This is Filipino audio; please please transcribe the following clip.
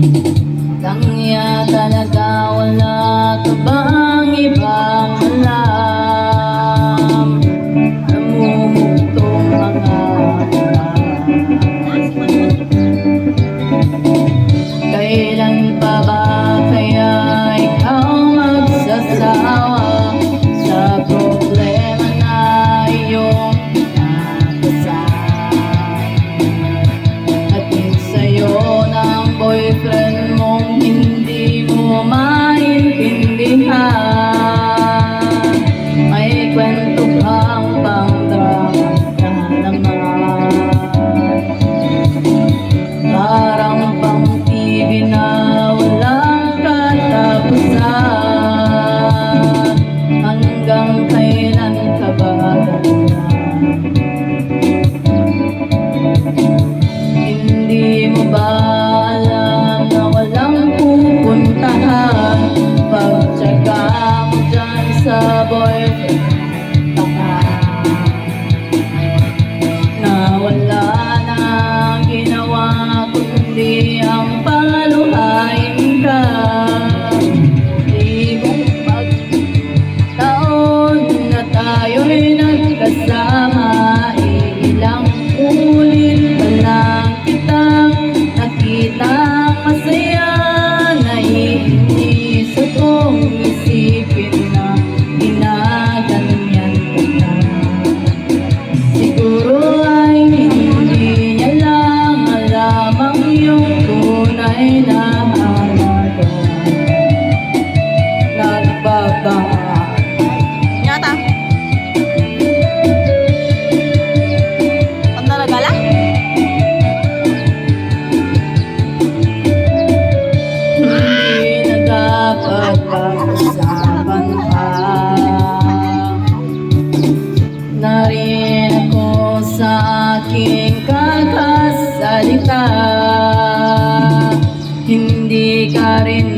Tangya talaga, wala ka bang ibang alam? Namumugtong mga mata. Kailan pa ba kaya ikaw magsasawa sa problema na iyong hatid sa'yo ng boyfriend mong hindi mo maintindihan? May kwento kang pang-drama na naman, parang pang-TV na walang katapusan. Hanggang kailan ka ba ganyan? Hindi mo ba alam na walang pupuntahan? Pagtsaga mo dyan sa boyfriend na wala nang ginawa kundi ang paluhain ka. Libong pagtaon na tayo'y nagkasama, ilang ulit pa lang kitang nakita masaya. Naiinis akong isipin na ginaganyan ka na. Siguro ay hindi niya lang alam ang iyong tunay na halaga. Nagbabaka Nyata. Ang talaga lang? hindi na dapat pag-usapan pa. Narin ako sa aking kakasalita. Hindi ka rin